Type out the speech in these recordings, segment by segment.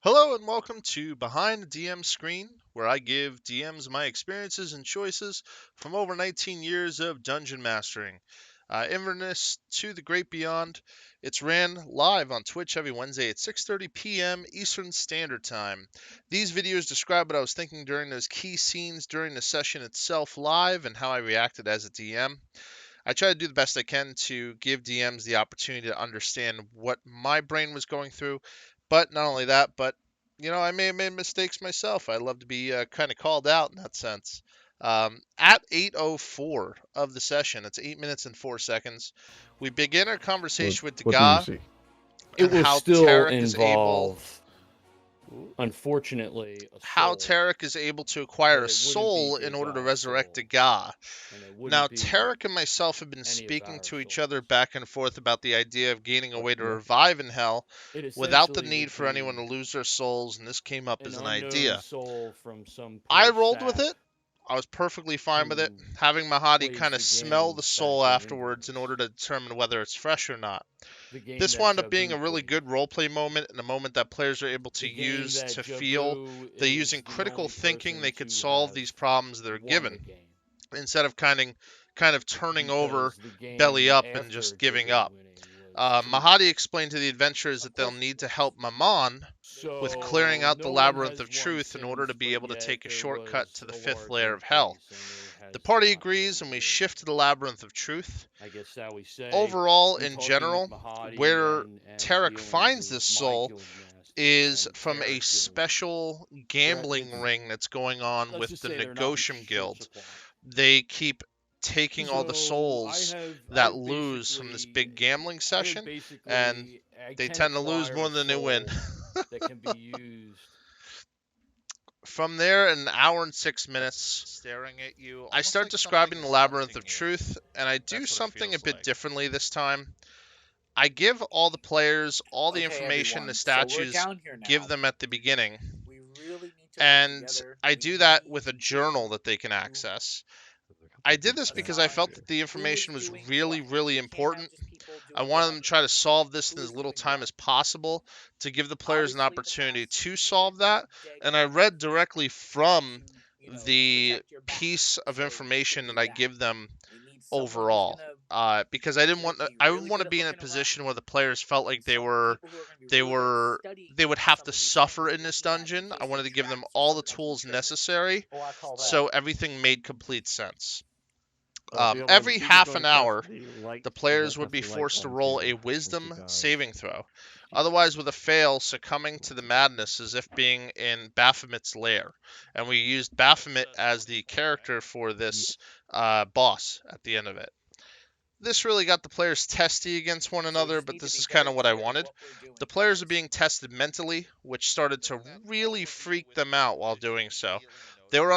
Hello and welcome to Behind the DM Screen, where I give DMs my experiences and choices from over 19 years of dungeon mastering. Inverness to the great beyond. It's ran live on Twitch every Wednesday at 6:30 p.m. Eastern Standard Time. These videos describe what I was thinking during those key scenes during the session itself live and how I reacted as a DM. I try to do the best I can to give DMs the opportunity to understand what my brain was going through. But not only that, but I may have made mistakes myself. I love to be kind of called out in that sense. At 8:04 of the session, it's 8 minutes and 4 seconds. We begin our What, conversation with what do you Degas see? It and will how still Tarek is able. involve, unfortunately, a How soul, Tarek is able to acquire but a it wouldn't be soul in order to Degas' resurrect soul, Degas. and it Now, wouldn't be Tarek and myself have been any of speaking our to each souls. other back and forth about the idea of gaining a But way to yeah. revive in hell it without the essentially need would for anyone to be lose their souls, and this came up an as an unknown idea. soul from some I past rolled with stack it. I was perfectly fine with it, who having Mahadi plays kind of the smell game the soul back in afterwards in Inverness, order to determine whether it's fresh or not. the game This that wound up being a Jabu really played, good roleplay moment and a moment that players are able to the game use that to feel Jabu that is using the critical only thinking person they could to solve have these problems they're won the given game, instead of kind of turning over because the belly game up and after just giving Jabu up. winning was to. Mahadi explained to the adventurers Of that they'll course it need to was. help Maman with clearing So out the no one labyrinth has of won truth in order since, to be but able to yet take a there shortcut was to the a fifth large layer of hell. increase, and there The has party not agrees and been we a, shift to the labyrinth of truth. I guess shall we say, Overall, in in talking with general, Mahadi where and Tarek dealing finds with this my soul guild master is and from a Tarek dealing with. special It's, gambling ring that's going on let's with just the say they're not in Negotium short Guild. supply. They keep taking all the So souls that lose from this big gambling I have session, and basically, I they can tend to lose acquire more a than they win. soul that can be used. From there, an hour and 6 minutes staring at you, I start describing the labyrinth of truth, and I do something a bit differently this time. I give all the players all the Okay, information the everyone. So we're statues down here give now. them at the beginning, We really need to work and together. I We do that need with a to journal that they can access. I did this because I felt assign that the who is information was doing really, what. really We can't have important. just people I doing wanted them to whatever. try to solve this in Who as is little doing time what? as possible to give the players an Obviously, the opportunity tasks to needed solve that. to dig And I up, read directly try from to, the protect your back. piece of So we can information that do I that. give them We need someone who's overall, gonna because I didn't want be I really wouldn't want good to at be in a looking around, position where the players felt like and some people who are gonna be they really good at were studying they would have some to of these suffer things in and this looking at dungeon. I wanted to adjacent give them tracks or all the something that can tools trigger. necessary Oh, I call that. so everything made complete sense. The Every people half going an to test hour, the they're players going to would test be the light forced to on roll to a you wisdom guys. saving throw. Otherwise, with a fail, succumbing to the madness as if being in Baphomet's lair. And we used Baphomet as the character for this boss at the end of it. This really got the players testy against one So we another, just but need to this be is kind very of what I clear wanted. what we're doing, The players are guys. being tested mentally, which started to really freak them out while doing so. They were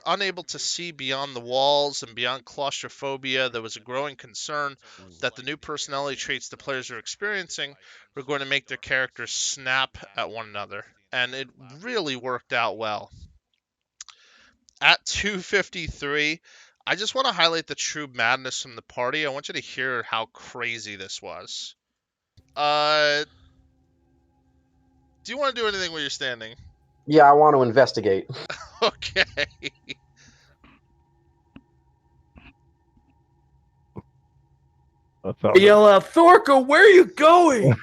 unable to see beyond the walls and beyond claustrophobia. There was a growing concern that the new personality traits the players are experiencing were going to make their characters snap at one another, and it really worked out well. At 2:53, I just want to highlight the true madness from the party. I want you to hear how crazy this was. Uh, do you want to do anything where you're standing? Yeah, I want to investigate. Okay. Yell out, Thorka, where are you going?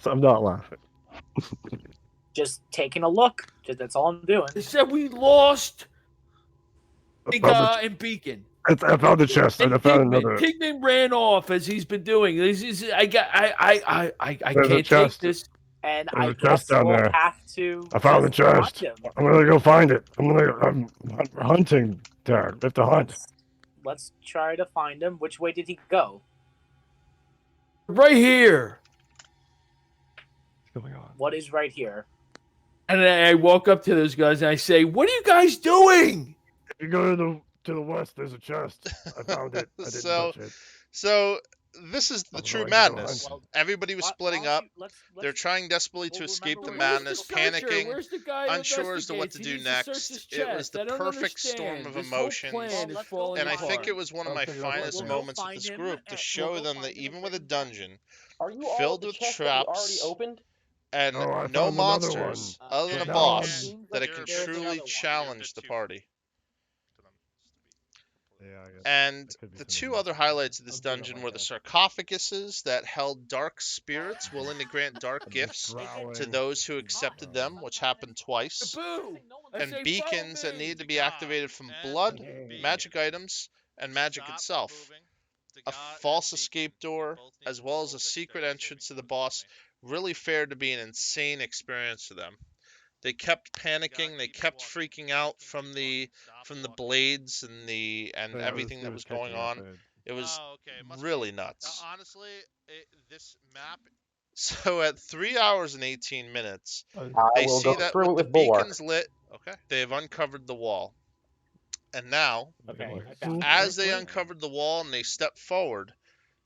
I'm not laughing. Just taking a look. That's all I'm doing. They said we lost I found and Beacon. I found the chest and I found another. Tigman ran off as he's been doing. I There's a can't take chest. this. And There's I a chest guess down we'll there. have to I found the just find chest. him. I'm gonna go find it. I'm hunting, Dad. We have to hunt. Let's try to find him. Which way did he go? Right here. What's going on? What is right here? And I walk up to those guys and I say, "What are you guys doing?" If you go to the west, there's a chest. I found it. I didn't touch it. So this is the I'm true going to go madness. hunt. Everybody was splitting up. They're trying desperately to escape the madness, panicking, Where's the guy unsure as to what to do next. It was the perfect storm of emotions, and I think it was one of my finest moments with this group to show them that even with a dungeon, Are you all filled the with chest that we already traps opened? and Oh, I no found another monsters one. other than Yeah, a no. boss seems that like it can there's truly another one. challenge the party. Yeah, I guess. And That could be the some two of other these. highlights of this I'm good on dungeon my were the cat. sarcophaguses that held dark spirits willing to grant dark I'm just gifts to growling. those who accepted them, which happened twice, Boo! I and say beacons follow that me! needed to be activated from blood, magic items, and magic itself. A false escape door, as well as a secret entrance to the boss, really fared to be an insane experience for them. They kept panicking, they kept freaking out from the blades and Yeah, everything that was going on. It was really nuts. Honestly, this map. So at 3 hours and 18 minutes, I they will see go that through with it the with bulwark. beacons lit, okay, they have uncovered the wall. And now, Okay, I found it. as they uncovered the wall and they step forward,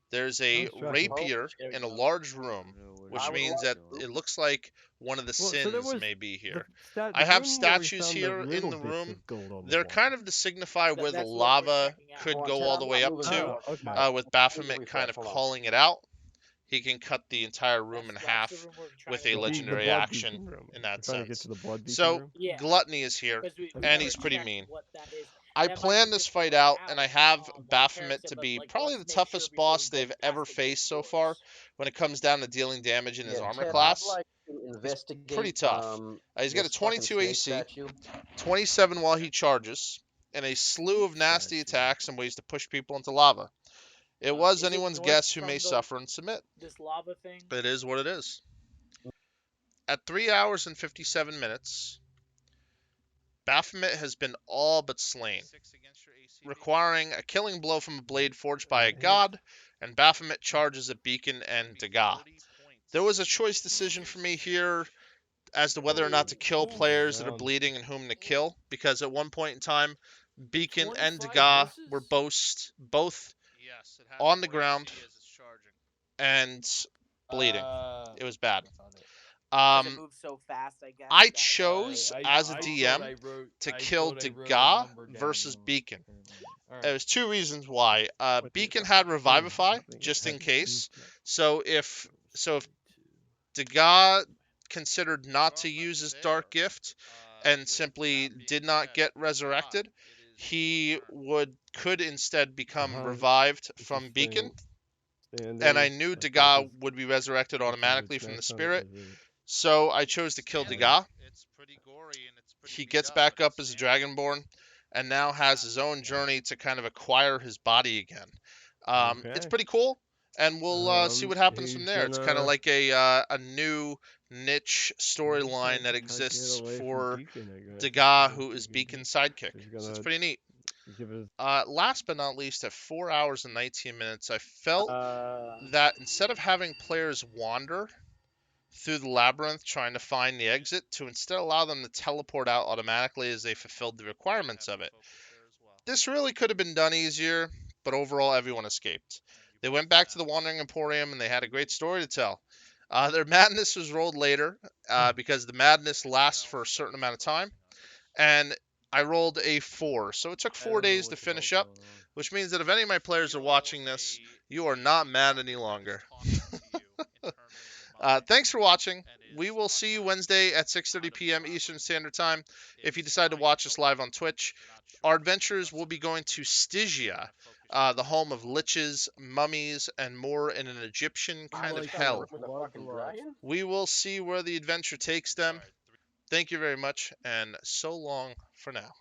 there's a rapier in a large room, which means that it looks like one of the Well, so there sins was may be here. The I have room where we statues found here the in little the bits room. of gold on the They're wall. kind of to signify where the That's what we're lava checking out. could Hold on, go Chad, all I'm the not way up moving to, forward. okay. with I need Baphomet to kind of refresh, hold on. calling it out. He can cut the entire room in That's half the room we're trying with to a go The legendary blood action beacon room. in that We're trying to get sense. to the blood beacon So room. Yeah, Gluttony is here, because we and never he's pretty checked mean. what that is. I That might planned be this just for fight the out, and I house. have Like Baphomet Terrence to said, be like, probably let's the make sure toughest before we boss go they've past ever the gate faced so doors. far when it comes down to dealing damage in his Yeah, armor Chad, class. I'd like to investigate. Pretty tough. He's got a this fucking 22 snake AC, statue. 27 while he charges, and a slew of nasty attacks and ways to push people into lava. It was Is it anyone's north guess who from may suffer and submit. this lava thing? It is what it is. At 3 hours and 57 minutes, Baphomet has been all but slain, requiring a killing blow from a blade forged by a god, and Baphomet charges a beacon and Daga. There was a choice decision for me here as to whether or not to kill players that are bleeding and whom to kill, because at one point in time, Beacon and 25 Daga misses? were both on the ground and bleeding. It was bad. Because it moves so fast, I guess. I chose as a I DM thought I wrote- to I kill thought I wrote a Daga number down versus wrong. Beacon. All right. There's two reasons why. Beacon had Revivify just in case. So if Daga considered not to use his Dark Gift and simply did not get resurrected, he could instead become revived from Beacon. And I knew Daga would be resurrected automatically from the spirit, so I chose to kill Daga. He gets back up as a Dragonborn, and now has his own journey to kind of acquire his body again. It's pretty cool, and we'll see what happens from there. It's kind of like a new niche storyline that exists for Daga, who is Beacon's sidekick. So it's pretty neat. Last but not least, at 4 hours and 19 minutes, I felt that instead of having players wander through the labyrinth trying to find the exit, to instead allow them to teleport out automatically as they fulfilled the requirements of it. This really could have been done easier, but overall everyone escaped. They went back to the Wandering Emporium and they had a great story to tell. Their madness was rolled later because the madness lasts for a certain amount of time, and I rolled a 4, so it took 4 days to finish up, which means that if any of my players are watching this, you are not mad any longer. Thanks for watching. We will see you Wednesday at 6:30 p.m. Eastern Standard Time if you decide to watch us live on Twitch. Our adventures will be going to Stygia, the home of liches, mummies, and more in an Egyptian kind of hell. We will see where the adventure takes them. Thank you very much, and so long for now.